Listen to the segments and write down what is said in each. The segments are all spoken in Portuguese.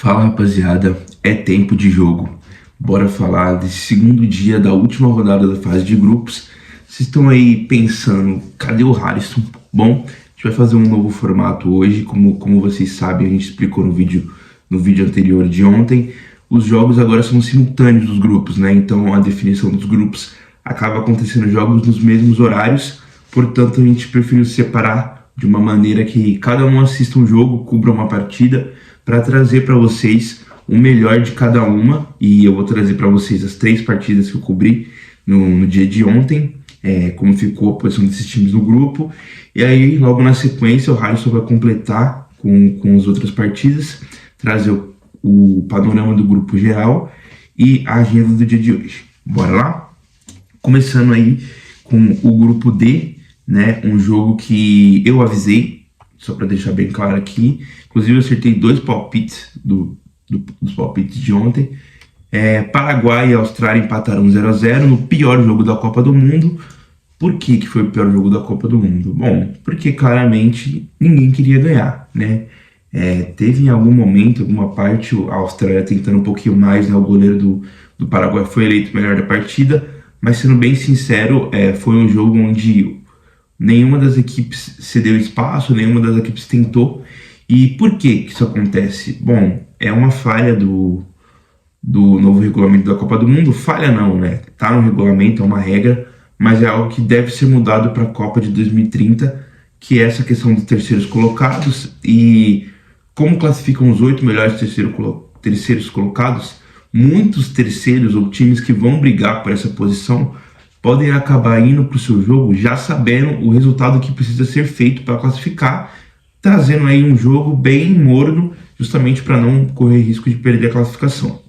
Fala rapaziada, é tempo de jogo. Bora falar desse segundo dia da última rodada da fase de grupos. Vocês estão aí pensando, cadê o Harrison? Bom, a gente vai fazer um novo formato hoje, como vocês sabem, a gente explicou no vídeo anterior de ontem. Os jogos agora são simultâneos dos grupos, né? Então a definição dos grupos acaba acontecendo jogos nos mesmos horários, portanto a gente preferiu separar de uma maneira que cada um assista um jogo, cubra uma partida, para trazer para vocês o melhor de cada uma. E eu vou trazer para vocês as 3 partidas que eu cobri no dia de ontem, como ficou a posição desses times no grupo. E aí, logo na sequência, o Harrison vai completar com as outras partidas, trazer o panorama do grupo geral e a agenda do dia de hoje. Bora lá? Começando aí com o grupo D, né? Um jogo que eu avisei, só para deixar bem claro aqui. Inclusive eu acertei 2 palpites dos palpites de ontem. Paraguai e Austrália empataram 0-0 no pior jogo da Copa do Mundo. Por que foi o pior jogo da Copa do Mundo? Bom, porque claramente ninguém queria ganhar, né? Teve em algum momento, alguma parte, a Austrália tentando um pouquinho mais, né? O goleiro do Paraguai foi eleito melhor da partida, mas sendo bem sincero, foi um jogo onde nenhuma das equipes cedeu espaço, nenhuma das equipes tentou. E por que isso acontece? Bom, é uma falha do novo regulamento da Copa do Mundo. Falha não, né? Tá no regulamento, é uma regra, mas é algo que deve ser mudado para a Copa de 2030, que é essa questão dos terceiros colocados. E como classificam os 8 melhores terceiros colocados, muitos terceiros ou times que vão brigar por essa posição podem acabar indo para o seu jogo já sabendo o resultado que precisa ser feito para classificar, trazendo aí um jogo bem morno, justamente para não correr risco de perder a classificação.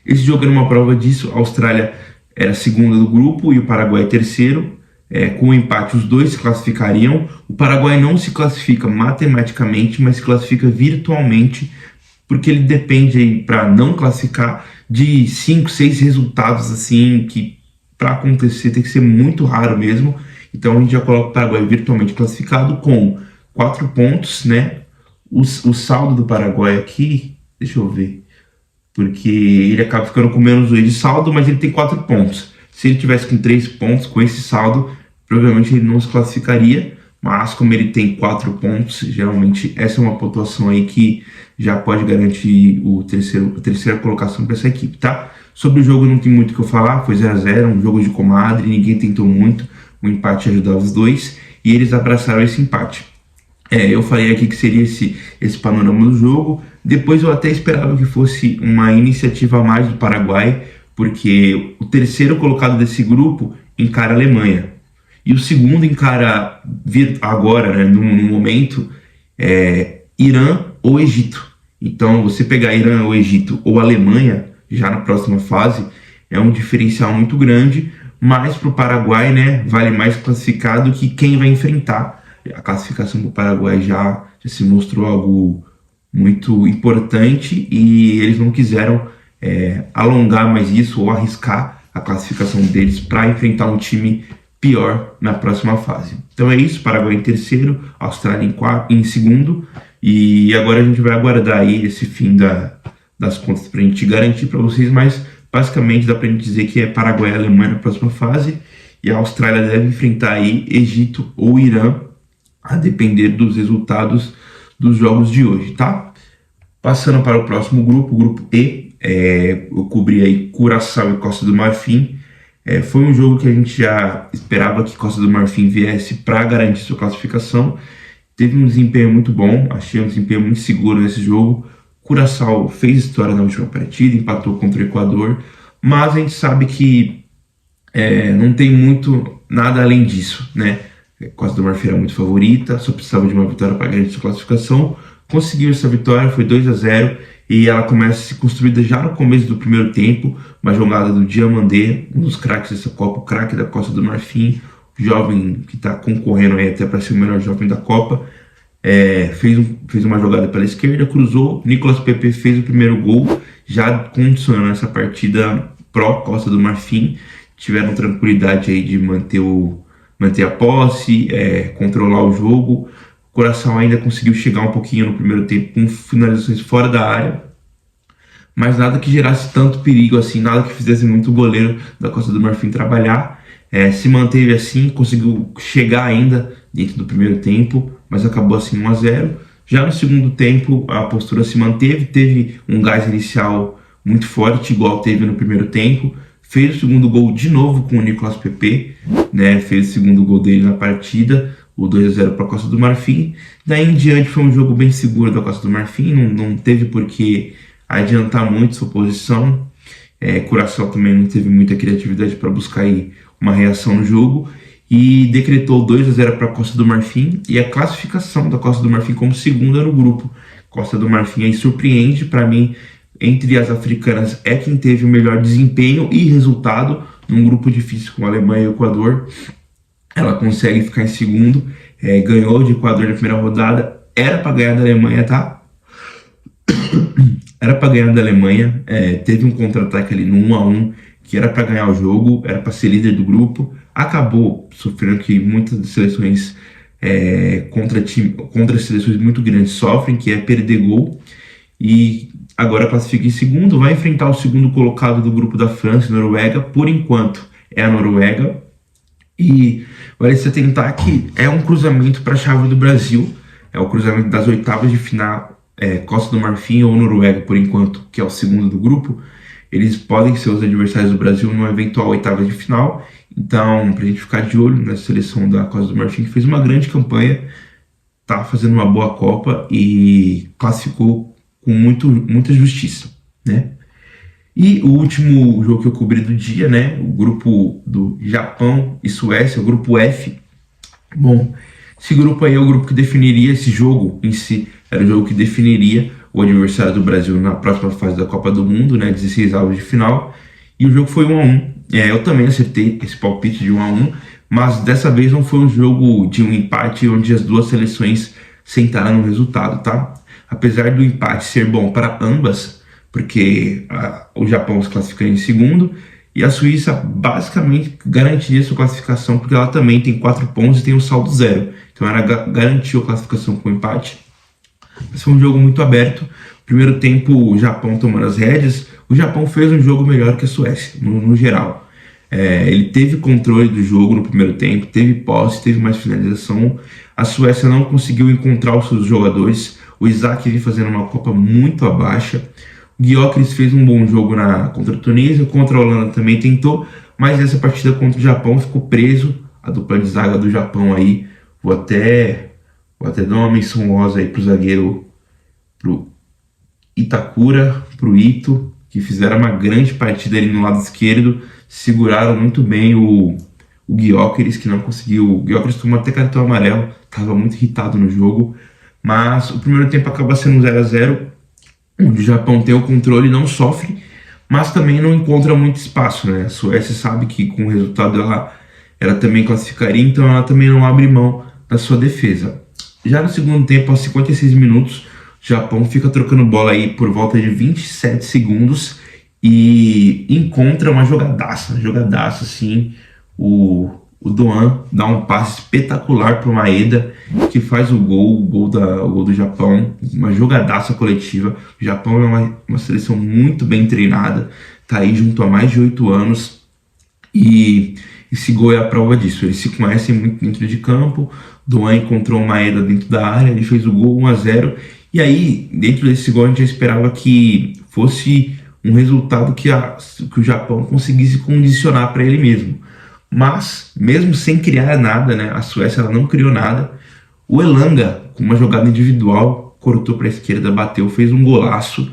Esse jogo era uma prova disso. A Austrália era a segunda do grupo e o Paraguai terceiro. Com o empate, os dois se classificariam. O Paraguai não se classifica matematicamente, mas se classifica virtualmente, porque ele depende, para não classificar, de 5, 6 resultados assim, que para acontecer tem que ser muito raro mesmo. Então a gente já coloca o Paraguai virtualmente classificado com 4 pontos, né? O saldo do Paraguai aqui, deixa eu ver, porque ele acaba ficando com menos 2 de saldo, mas ele tem 4 pontos. Se ele tivesse com 3 pontos, com esse saldo, provavelmente ele não se classificaria, mas como ele tem 4 pontos, geralmente essa é uma pontuação aí que já pode garantir a terceira colocação para essa equipe, tá? Sobre o jogo não tem muito o que eu falar, foi 0-0, um jogo de comadre, ninguém tentou muito, o empate ajudava os dois, e eles abraçaram esse empate. Eu falei aqui que seria esse panorama do jogo. Depois eu até esperava que fosse uma iniciativa a mais do Paraguai, porque o terceiro colocado desse grupo encara a Alemanha. E o segundo encara agora, né, no momento, Irã ou Egito. Então você pegar Irã ou Egito ou Alemanha, já na próxima fase, é um diferencial muito grande, mas para o Paraguai, né, vale mais classificar do que quem vai enfrentar. A classificação do Paraguai já se mostrou algo muito importante e eles não quiseram alongar mais isso ou arriscar a classificação deles para enfrentar um time pior na próxima fase. Então é isso, Paraguai em terceiro, Austrália em segundo, e agora a gente vai aguardar aí esse fim das contas para a gente garantir para vocês, mas basicamente dá para a gente dizer que é Paraguai e Alemanha na próxima fase, e a Austrália deve enfrentar aí Egito ou Irã, a depender dos resultados dos jogos de hoje, tá? Passando para o próximo grupo, o grupo E, eu cobri aí Curaçao e Costa do Marfim. Foi um jogo que a gente já esperava que Costa do Marfim viesse para garantir sua classificação. Teve um desempenho muito bom, achei um desempenho muito seguro nesse jogo. Curaçao fez história na última partida, empatou contra o Equador, mas a gente sabe que não tem muito nada além disso, né? Costa do Marfim era muito favorita, só precisava de uma vitória para garantir sua classificação. Conseguiu essa vitória, foi 2-0, e ela começa a ser construída já no começo do primeiro tempo. Uma jogada do Diamandé, um dos craques dessa Copa, o craque da Costa do Marfim, jovem que está concorrendo aí até para ser o melhor jovem da Copa. Fez uma jogada pela esquerda, cruzou, Nicolas Pepe fez o primeiro gol, já condicionando essa partida pró Costa do Marfim. Tiveram tranquilidade aí de manter a posse, controlar o jogo. O Curaçao ainda conseguiu chegar um pouquinho no primeiro tempo com finalizações fora da área, mas nada que gerasse tanto perigo assim, nada que fizesse muito o goleiro da Costa do Marfim trabalhar. Se manteve assim, conseguiu chegar ainda dentro do primeiro tempo, mas acabou assim 1-0. Já no segundo tempo, a postura se manteve, teve um gás inicial muito forte, igual teve no primeiro tempo. Fez o segundo gol de novo com o Nicolas Pepe, né? Fez o segundo gol dele na partida, o 2-0 para a Costa do Marfim. Daí em diante foi um jogo bem seguro da Costa do Marfim, não teve por que adiantar muito sua posição. Curaçao também não teve muita criatividade para buscar aí uma reação no jogo e decretou 2-0 para a Costa do Marfim e a classificação da Costa do Marfim como segunda no grupo. Costa do Marfim aí surpreende, para mim, entre as africanas é quem teve o melhor desempenho e resultado num grupo difícil com a Alemanha e o Equador. Ela consegue ficar em segundo, ganhou de Equador na primeira rodada, era para ganhar da Alemanha, tá? Era para ganhar da Alemanha, teve um contra-ataque ali no 1-1, que era para ganhar o jogo, era para ser líder do grupo, acabou sofrendo que muitas seleções contra seleções muito grandes sofrem, que é perder gol, e agora classifica em segundo, vai enfrentar o segundo colocado do grupo da França e Noruega, por enquanto é a Noruega, e vale se atentar que é um cruzamento para a chave do Brasil, é o cruzamento das oitavas de final, Costa do Marfim ou Noruega, por enquanto, que é o segundo do grupo. Eles podem ser os adversários do Brasil numa eventual oitava de final. Então, pra gente ficar de olho nessa seleção da Costa do Marfim, que fez uma grande campanha, tá fazendo uma boa Copa e classificou com muita justiça, né? E o último jogo que eu cobri do dia, né? O grupo do Japão e Suécia, o grupo F. Bom, esse grupo aí é o grupo que definiria esse jogo em si, era o jogo que definiria o adversário do Brasil na próxima fase da Copa do Mundo, né, 16 avos de final, e o jogo foi 1-1. Eu também acertei esse palpite de 1-1, mas dessa vez não foi um jogo de um empate onde as duas seleções sentaram no resultado, tá? Apesar do empate ser bom para ambas, porque o Japão se classificaria em segundo, e a Suíça basicamente garantiria sua classificação, porque ela também tem 4 pontos e tem um saldo 0. Então ela garantiu a classificação com o empate. Mas foi um jogo muito aberto. Primeiro tempo, o Japão tomando as rédeas. O Japão fez um jogo melhor que a Suécia, no geral. Ele teve controle do jogo no primeiro tempo, teve posse, teve mais finalização. A Suécia não conseguiu encontrar os seus jogadores. O Isaac vem fazendo uma Copa muito abaixo. O Gyökeres fez um bom jogo contra a Tunísia, contra a Holanda também tentou, mas nessa partida contra o Japão ficou preso. A dupla de zaga do Japão aí, vou até dar uma menção honrosa aí pro zagueiro, pro Itakura, pro Ito, que fizeram uma grande partida ali no lado esquerdo, seguraram muito bem o Gyökeres, que não conseguiu. O Gyökeres tomou até cartão amarelo, estava muito irritado no jogo, mas o primeiro tempo acaba sendo 0-0, onde o Japão tem o controle, não sofre, mas também não encontra muito espaço, né? A Suécia sabe que com o resultado ela também classificaria, então ela também não abre mão da sua defesa. Já no segundo tempo, aos 56 minutos, o Japão fica trocando bola aí por volta de 27 segundos e encontra uma jogadaça assim. O Doan dá um passe espetacular para o Maeda, que faz o gol do Japão, uma jogadaça coletiva. O Japão é uma seleção muito bem treinada, tá aí junto há mais de 8 anos e esse gol é a prova disso. Eles se conhecem muito dentro de campo. Doan encontrou o Maeda dentro da área, ele fez o gol 1-0. E aí, dentro desse gol, a gente já esperava que fosse um resultado que o Japão conseguisse condicionar para ele mesmo. Mas, mesmo sem criar nada, né, a Suécia ela não criou nada. O Elanga, com uma jogada individual, cortou para a esquerda, bateu, fez um golaço,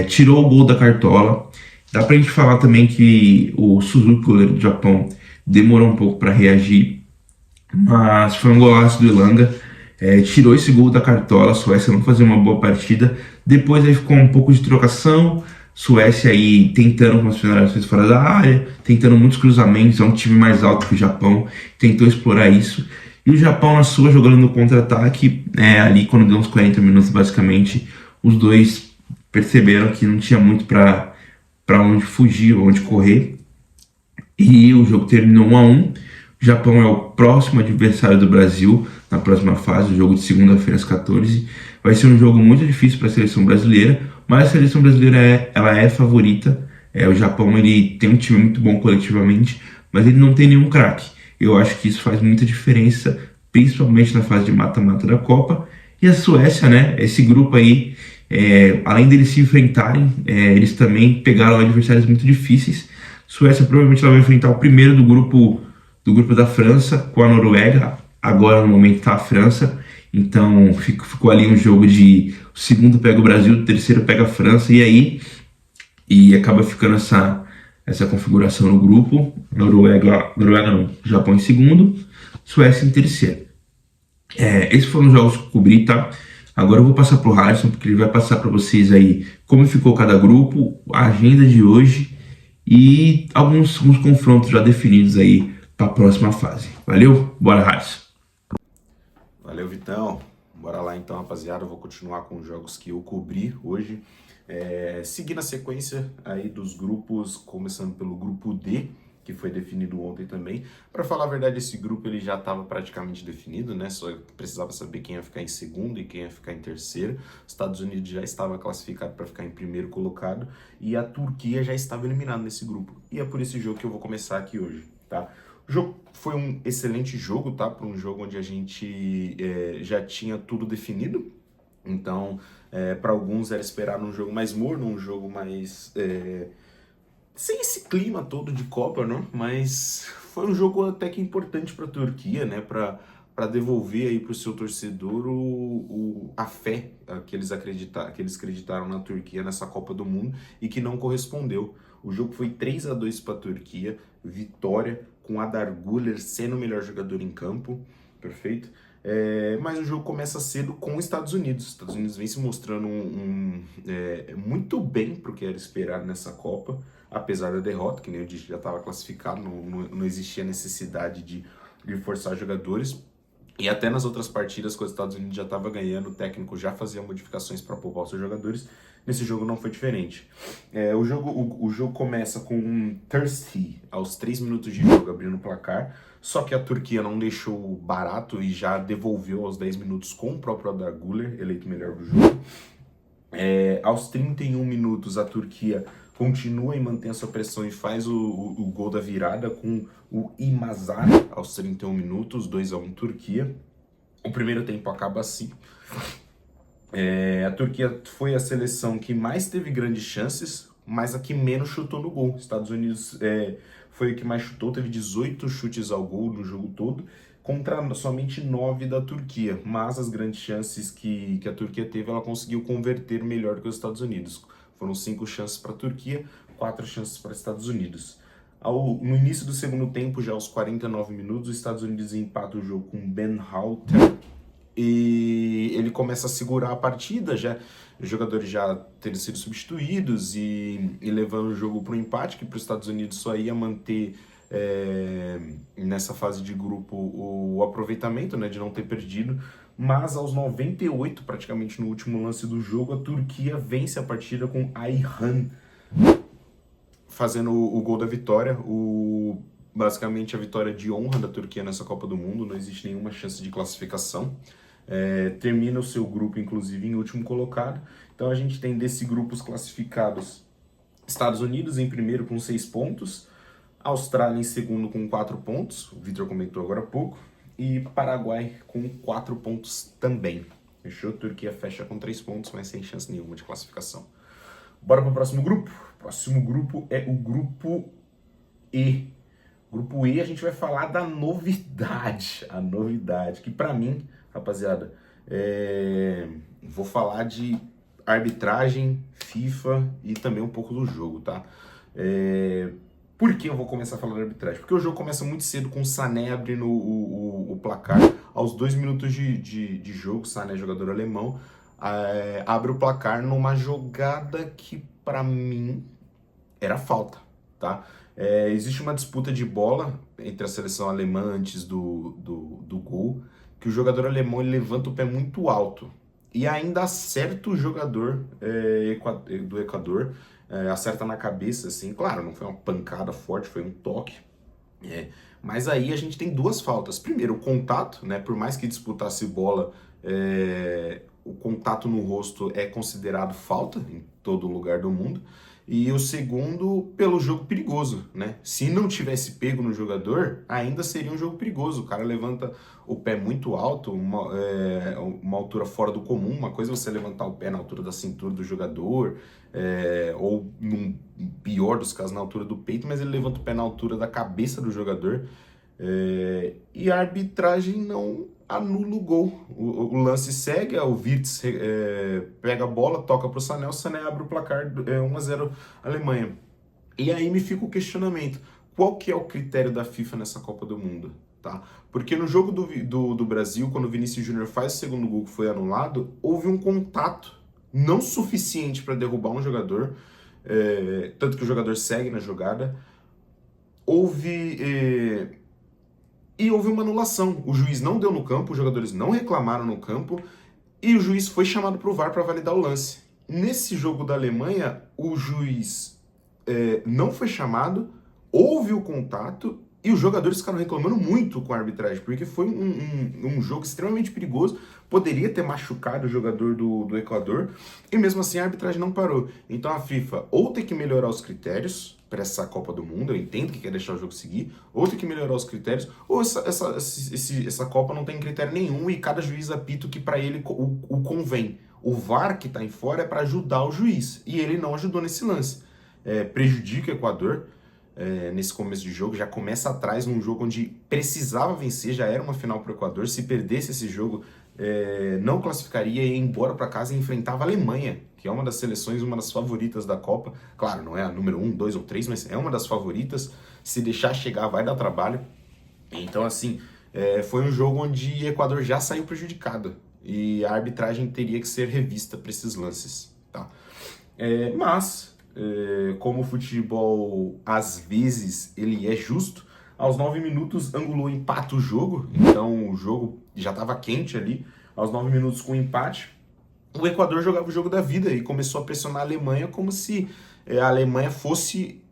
tirou o gol da cartola. Dá pra gente falar também que o Suzuki, goleiro do Japão, demorou um pouco para reagir, mas foi um golaço do Elanga, tirou esse gol da cartola. A Suécia não fazia uma boa partida. Depois aí ficou um pouco de trocação, Suécia aí tentando umas finalizações fora da área, tentando muitos cruzamentos, é um time mais alto que o Japão, tentou explorar isso. E o Japão na sua, jogando no contra-ataque, ali quando deu uns 40 minutos basicamente, os dois perceberam que não tinha muito para onde fugir, onde correr. E o jogo terminou 1-1. O Japão é o próximo adversário do Brasil na próxima fase, o jogo de segunda-feira às 14. Vai ser um jogo muito difícil para a seleção brasileira, mas a seleção brasileira ela é favorita. O Japão ele tem um time muito bom coletivamente, mas ele não tem nenhum craque. Eu acho que isso faz muita diferença, principalmente na fase de mata-mata da Copa. E a Suécia, né? Esse grupo aí, além deles se enfrentarem, eles também pegaram adversários muito difíceis. Suécia provavelmente ela vai enfrentar o primeiro do grupo da França com a Noruega. Agora no momento está a França. Então ficou ali um jogo de o segundo pega o Brasil, o terceiro pega a França e acaba ficando essa configuração no grupo. Noruega não, Japão em segundo, Suécia em terceiro. Esses foram os jogos que eu cobri, tá? Agora eu vou passar pro Harrison, porque ele vai passar para vocês aí como ficou cada grupo, a agenda de hoje e alguns confrontos já definidos aí para a próxima fase. Valeu? Bora, Harrison. Valeu, Vitão. Bora lá então, rapaziada. Eu vou continuar com os jogos que eu cobri hoje. Seguindo a sequência aí dos grupos, começando pelo grupo D, que foi definido ontem também. Para falar a verdade, esse grupo ele já estava praticamente definido, né? Só precisava saber quem ia ficar em segundo e quem ia ficar em terceiro. Os Estados Unidos já estava classificado para ficar em primeiro colocado e a Turquia já estava eliminada nesse grupo. E é por esse jogo que eu vou começar aqui hoje, tá? O jogo foi um excelente jogo, tá? Para um jogo onde a gente já tinha tudo definido. Então, para alguns era esperar um jogo mais morno, um jogo mais sem esse clima todo de Copa, né? Mas foi um jogo até que importante para a Turquia, né? Para devolver aí para o seu torcedor a fé que eles acreditaram na Turquia nessa Copa do Mundo e que não correspondeu. O jogo foi 3-2 para a Turquia, vitória com Adar Güler sendo o melhor jogador em campo, perfeito? Mas o jogo começa cedo com os Estados Unidos. Os Estados Unidos vem se mostrando muito bem para o que era esperar nessa Copa, apesar da derrota, que nem eu disse, já estava classificado, não existia necessidade de forçar jogadores. E até nas outras partidas, quando os Estados Unidos já estava ganhando, o técnico já fazia modificações para poupar os seus jogadores. Nesse jogo não foi diferente. O jogo começa com um Thirsty aos 3 minutos de jogo abrindo o placar. Só que a Turquia não deixou barato e já devolveu aos 10 minutos com o próprio Adar Güler, eleito melhor do jogo. Aos 31 minutos, a Turquia continua e mantém a sua pressão e faz o gol da virada com o Imazar aos 31 minutos, 2-1 Turquia. O primeiro tempo acaba assim. A Turquia foi a seleção que mais teve grandes chances, mas a que menos chutou no gol. Estados Unidos foi o que mais chutou, teve 18 chutes ao gol no jogo todo, contra somente 9 da Turquia. Mas as grandes chances que a Turquia teve, ela conseguiu converter melhor que os Estados Unidos. Foram 5 chances para a Turquia, 4 chances para os Estados Unidos. No início do segundo tempo, já aos 49 minutos, os Estados Unidos empatam o jogo com Ben Halter e ele começa a segurar a partida, já os jogadores já tendo sido substituídos e levando o jogo para o empate, que para os Estados Unidos só ia manter nessa fase de grupo o aproveitamento, né, de não ter perdido. Mas aos 98, praticamente no último lance do jogo, a Turquia vence a partida com Ayhan fazendo o gol da vitória, basicamente a vitória de honra da Turquia nessa Copa do Mundo. Não existe nenhuma chance de classificação. Termina o seu grupo, inclusive, em último colocado. Então a gente tem desse grupo os classificados: Estados Unidos em primeiro com 6 pontos, Austrália em segundo com 4 pontos, o Vitor comentou agora há pouco, e Paraguai com 4 pontos também. Fechou? Turquia fecha com 3 pontos, mas sem chance nenhuma de classificação. Bora para o próximo grupo? O próximo grupo é o grupo E. Grupo E, a gente vai falar da novidade. A novidade, que para mim, rapaziada, vou falar de arbitragem, FIFA e também um pouco do jogo, tá? Por que eu vou começar a falar de arbitragem? Porque o jogo começa muito cedo com o Sané abrindo o placar. Aos 2 minutos de jogo, Sané, jogador alemão, abre o placar numa jogada que para mim era falta, tá? Existe uma disputa de bola entre a seleção alemã antes do gol, que o jogador alemão ele levanta o pé muito alto e ainda acerta o jogador do Equador, acerta na cabeça, assim, claro, não foi uma pancada forte, foi um toque, mas aí a gente tem 2 faltas. Primeiro, o contato, né, por mais que disputasse bola, o contato no rosto é considerado falta em todo lugar do mundo. E o segundo, pelo jogo perigoso, né? Se não tivesse pego no jogador, ainda seria um jogo perigoso. O cara levanta o pé muito alto, uma altura fora do comum. Uma coisa é você levantar o pé na altura da cintura do jogador, ou, num pior dos casos, na altura do peito, mas ele levanta o pé na altura da cabeça do jogador. E a arbitragem não anula o gol. O lance segue, o Wirtz pega a bola, toca pro Sané, o Sané abre o placar 1-0 Alemanha. E aí me fica o questionamento, qual que é o critério da FIFA nessa Copa do Mundo? Tá? Porque no jogo do Brasil, quando o Vinícius Júnior faz o segundo gol que foi anulado, houve um contato não suficiente para derrubar um jogador, tanto que o jogador segue na jogada. E houve uma anulação. O juiz não deu no campo, os jogadores não reclamaram no campo e o juiz foi chamado para o VAR para validar o lance. Nesse jogo da Alemanha, o juiz não foi chamado, houve o contato e os jogadores ficaram reclamando muito com a arbitragem, porque foi um jogo extremamente perigoso, poderia ter machucado o jogador do Equador e mesmo assim a arbitragem não parou. Então a FIFA ou tem que melhorar os critérios para essa Copa do Mundo, eu entendo que quer deixar o jogo seguir, ou tem que melhorar os critérios, ou essa Copa não tem critério nenhum e cada juiz apita o que para ele o convém. O VAR que está em fora é para ajudar o juiz, e ele não ajudou nesse lance. Prejudica o Equador nesse começo de jogo, já começa atrás num jogo onde precisava vencer, já era uma final para o Equador, se perdesse esse jogo não classificaria e ia embora para casa e enfrentava a Alemanha, que é uma das seleções, uma das favoritas da Copa. Claro, não é a número 1, 2 ou 3, mas é uma das favoritas. Se deixar chegar, vai dar trabalho. Então, assim, foi um jogo onde o Equador já saiu prejudicado e a arbitragem teria que ser revista para esses lances, tá? Mas, como o futebol, às vezes, ele é justo, aos 9 minutos, Angulo empata o jogo, então o jogo já estava quente ali. Aos 9 minutos com empate, o Equador jogava o jogo da vida e começou a pressionar a Alemanha como se a Alemanha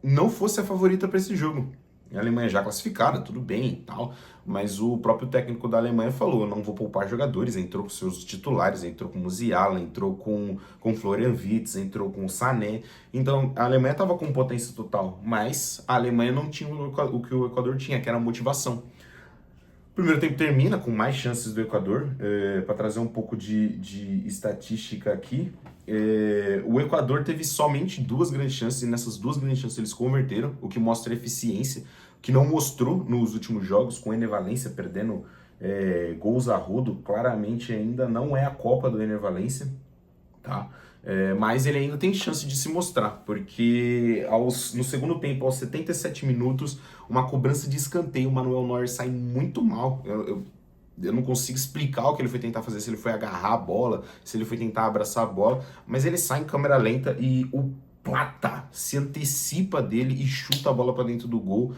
não fosse a favorita para esse jogo. A Alemanha já classificada, tudo bem e tal, mas o próprio técnico da Alemanha falou, não vou poupar jogadores, entrou com seus titulares, entrou com o Musiala, entrou com Florian Wirtz, entrou com o Sané. Então a Alemanha estava com potência total, mas a Alemanha não tinha o que o Equador tinha, que era a motivação. O primeiro tempo termina com mais chances do Equador, para trazer um pouco de estatística aqui. O Equador teve somente 2 grandes chances, e nessas 2 grandes chances eles converteram, o que mostra eficiência, que não mostrou nos últimos jogos, com o Ener Valencia perdendo gols a rodo. Claramente ainda não é a Copa do Ener Valencia, tá? Mas ele ainda tem chance de se mostrar, porque no segundo tempo, aos 77 minutos, uma cobrança de escanteio, o Manuel Neuer sai muito mal. Eu não consigo explicar o que ele foi tentar fazer, se ele foi agarrar a bola, se ele foi tentar abraçar a bola, mas ele sai em câmera lenta e o Plata se antecipa dele e chuta a bola para dentro do gol.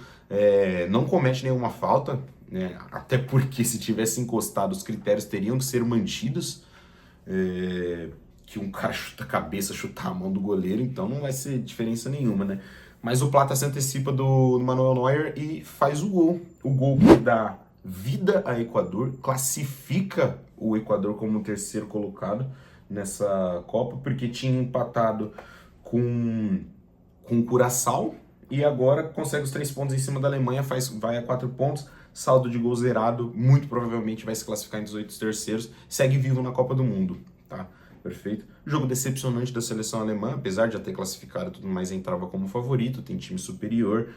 Não comete nenhuma falta, né? Até porque se tivesse encostado, os critérios teriam que ser mantidos. Que um cara chuta a cabeça, chutar a mão do goleiro, então não vai ser diferença nenhuma, né? Mas o Plata se antecipa do Manuel Neuer e faz o gol. O gol que dá vida a Equador, classifica o Equador como o terceiro colocado nessa Copa, porque tinha empatado com o Curaçao e agora consegue os 3 pontos em cima da Alemanha, vai a 4 pontos, saldo de gol zerado, muito provavelmente vai se classificar entre os 8 terceiros, segue vivo na Copa do Mundo, tá? Perfeito. Jogo decepcionante da seleção alemã, apesar de já ter classificado e tudo mais, entrava como favorito, tem time superior.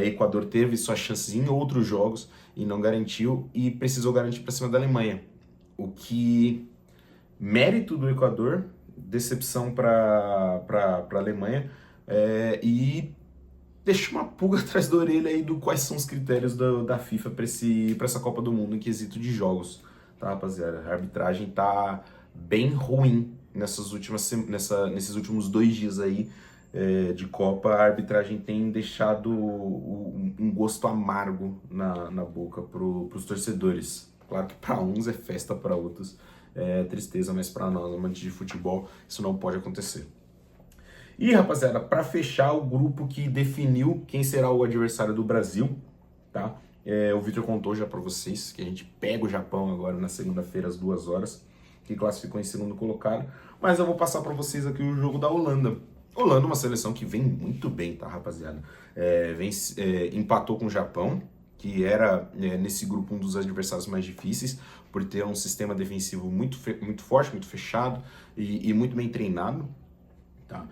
Equador teve suas chances em outros jogos e não garantiu, e precisou garantir para cima da Alemanha. O que, mérito do Equador, decepção para a Alemanha, e deixa uma pulga atrás da orelha aí do quais são os critérios da FIFA para essa Copa do Mundo em quesito de jogos, tá, rapaziada? A arbitragem tá bem ruim nesses últimos 2 dias aí de Copa. A arbitragem tem deixado um gosto amargo na boca pros torcedores. Claro que para uns é festa, para outros é tristeza, mas para nós, amantes de futebol, isso não pode acontecer. E, rapaziada, para fechar, o grupo que definiu quem será o adversário do Brasil, tá? O Vitor contou já para vocês que a gente pega o Japão agora na segunda-feira às 2 horas. que classificou em segundo colocado. Mas eu vou passar para vocês aqui o jogo da Holanda. Holanda é uma seleção que vem muito bem, tá, rapaziada? Empatou com o Japão, que era nesse grupo um dos adversários mais difíceis, por ter um sistema defensivo muito forte, muito fechado e muito bem treinado. Tá?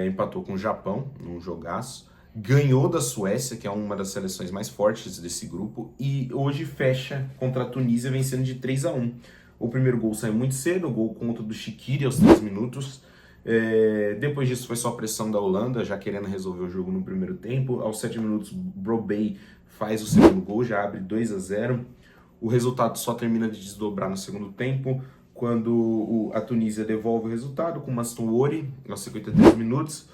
Empatou com o Japão, num jogaço. Ganhou da Suécia, que é uma das seleções mais fortes desse grupo, e hoje fecha contra a Tunísia, vencendo de 3-1. O primeiro gol saiu muito cedo, o gol contra do Shaqiri aos 3 minutos. Depois disso foi só pressão da Holanda, já querendo resolver o jogo no primeiro tempo. Aos 7 minutos, Brobey faz o segundo gol, já abre 2-0. O resultado só termina de desdobrar no segundo tempo, quando a Tunísia devolve o resultado com Mastonwori aos 53 minutos.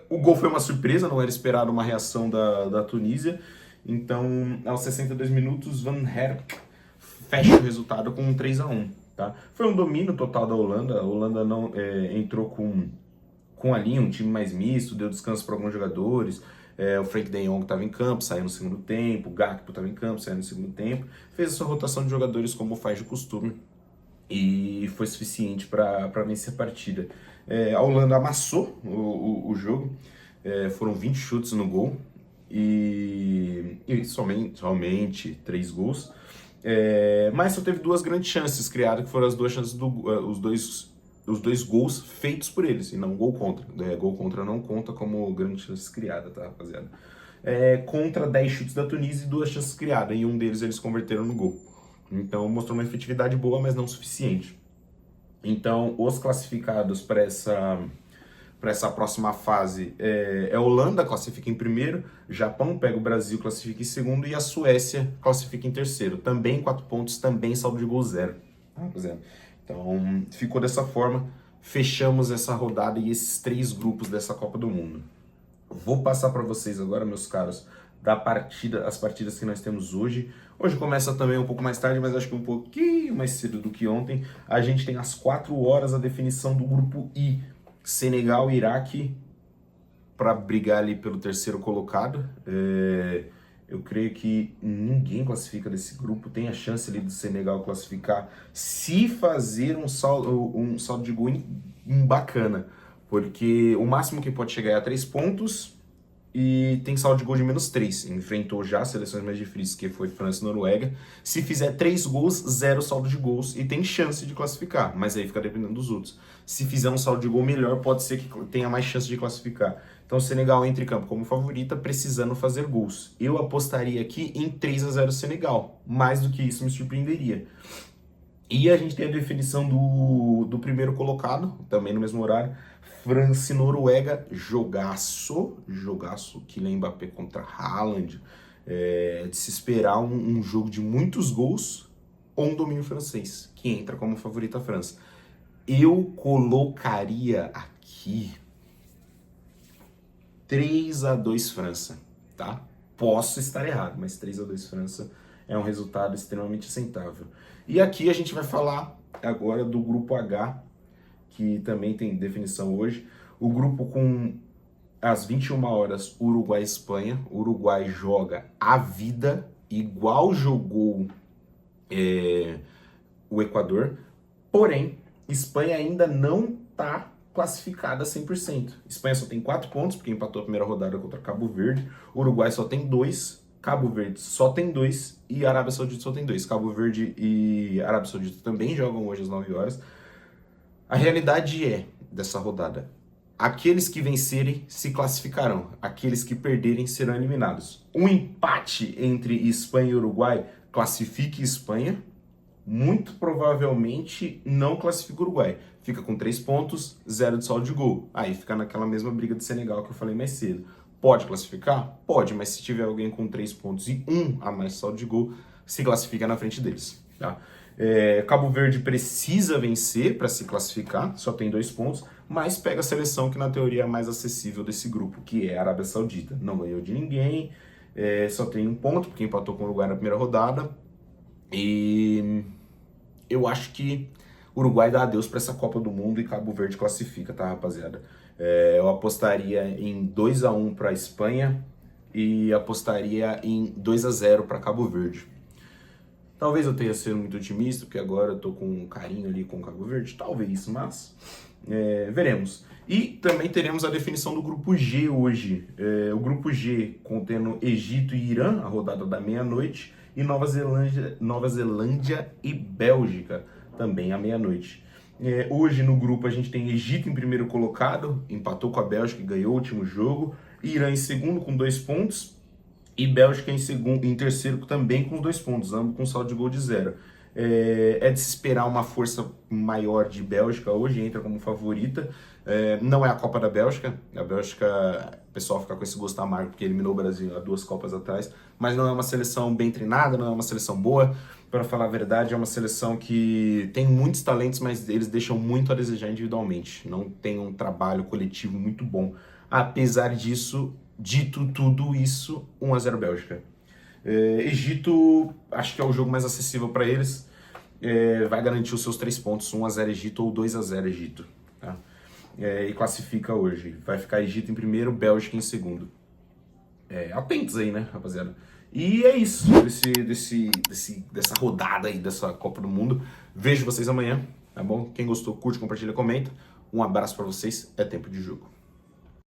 O gol foi uma surpresa, não era esperado uma reação da Tunísia. Então, aos 62 minutos, Van Herk fecha o resultado com um 3-1. Tá? Foi um domínio total da Holanda. A Holanda não entrou com a linha, um time mais misto, deu descanso para alguns jogadores. O Frank de Jong estava em campo, saiu no segundo tempo. O Gakpo estava em campo, saiu no segundo tempo. Fez a sua rotação de jogadores como faz de costume e foi suficiente para vencer a partida. A Holanda amassou o jogo, foram 20 chutes no gol e somente 3 gols. Mas só teve 2 grandes chances criadas, que foram as 2 chances, os dois gols feitos por eles, e não gol contra. Gol contra não conta como grandes chances criadas, tá, rapaziada? Contra 10 chutes da Tunísia e 2 chances criadas, e um deles eles converteram no gol. Então mostrou uma efetividade boa, mas não suficiente. Então os classificados para essa próxima fase a Holanda classifica em primeiro, Japão pega o Brasil, classifica em segundo, e a Suécia classifica em terceiro. Também 4 pontos, também saldo de gol 0. Então ficou dessa forma, fechamos essa rodada e esses 3 grupos dessa Copa do Mundo. Vou passar para vocês agora, meus caros, as partidas que nós temos hoje. Hoje começa também um pouco mais tarde, mas acho que um pouquinho mais cedo do que ontem. A gente tem às 4 horas a definição do grupo I. Senegal e Iraque para brigar ali pelo terceiro colocado. Eu creio que ninguém classifica desse grupo. Tem a chance ali do Senegal classificar se fazer um saldo de gol bacana. Porque o máximo que pode chegar é a 3 pontos e tem saldo de gol de -3. Enfrentou já seleções mais difíceis, que foi França e Noruega. Se fizer 3 gols, 0 saldo de gols e tem chance de classificar, mas aí fica dependendo dos outros. Se fizer um saldo de gol melhor, pode ser que tenha mais chance de classificar. Então o Senegal entra em campo como favorita, precisando fazer gols. Eu apostaria aqui em 3-0 Senegal. Mais do que isso me surpreenderia. E a gente tem a definição do primeiro colocado, também no mesmo horário. França e Noruega, jogaço, Kylian Mbappé contra Haaland. De se esperar um jogo de muitos gols ou um domínio francês, que entra como favorita a França. Eu colocaria aqui 3-2 França, tá? Posso estar errado, mas 3-2 França é um resultado extremamente aceitável. E aqui a gente vai falar agora do grupo H, que também tem definição hoje. O grupo com às 21 horas, Uruguai e Espanha. O Uruguai joga a vida, igual jogou o Equador. Porém, Espanha ainda não está classificada 100%. Espanha só tem 4 pontos, porque empatou a primeira rodada contra Cabo Verde. O Uruguai só tem 2. Cabo Verde só tem 2 e a Arábia Saudita só tem 2. Cabo Verde e Arábia Saudita também jogam hoje às 9 horas. A realidade dessa rodada: aqueles que vencerem se classificarão, aqueles que perderem serão eliminados. Um empate entre Espanha e Uruguai classifica Espanha, muito provavelmente não classifica o Uruguai. Fica com 3 pontos, 0 de saldo de gol. Aí fica naquela mesma briga de Senegal que eu falei mais cedo. Pode classificar? Pode, mas se tiver alguém com 3 pontos e 1 a mais saldo de gol, se classifica na frente deles. Tá? Cabo Verde precisa vencer para se classificar, só tem 2 pontos, mas pega a seleção que na teoria é a mais acessível desse grupo, que é a Arábia Saudita. Não ganhou de ninguém, só tem 1 ponto, porque empatou com o Uruguai na primeira rodada. E eu acho que o Uruguai dá adeus para essa Copa do Mundo e Cabo Verde classifica, tá, rapaziada? Eu apostaria em 2-1 para a Espanha e apostaria em 2-0 para Cabo Verde. Talvez eu tenha sido muito otimista, porque agora eu tô com um carinho ali com o Cabo Verde, talvez, mas veremos. E também teremos a definição do grupo G hoje. O grupo G contendo Egito e Irã, a rodada da meia-noite, e Nova Zelândia e Bélgica, também à meia-noite. Hoje no grupo a gente tem Egito em primeiro colocado, empatou com a Bélgica e ganhou o último jogo, Irã em segundo com 2 pontos, e Bélgica em terceiro também com 2 pontos, ambos com saldo de gol de 0. É de se esperar uma força maior de Bélgica hoje, entra como favorita. Não é a Copa da Bélgica, a Bélgica, o pessoal fica com esse gosto amargo porque eliminou o Brasil há 2 Copas atrás, mas não é uma seleção bem treinada, não é uma seleção boa. Para falar a verdade, é uma seleção que tem muitos talentos, mas eles deixam muito a desejar individualmente, não tem um trabalho coletivo muito bom. Apesar disso, dito tudo isso, 1-0 Bélgica. Egito, acho que é o jogo mais acessível para eles. Vai garantir os seus 3 pontos, 1-0 Egito ou 2-0 Egito. Tá? E classifica hoje. Vai ficar Egito em primeiro, Bélgica em segundo. Atentos aí, né, rapaziada? E é isso, dessa rodada aí, dessa Copa do Mundo. Vejo vocês amanhã, tá bom? Quem gostou, curte, compartilha, comenta. Um abraço para vocês, é tempo de jogo.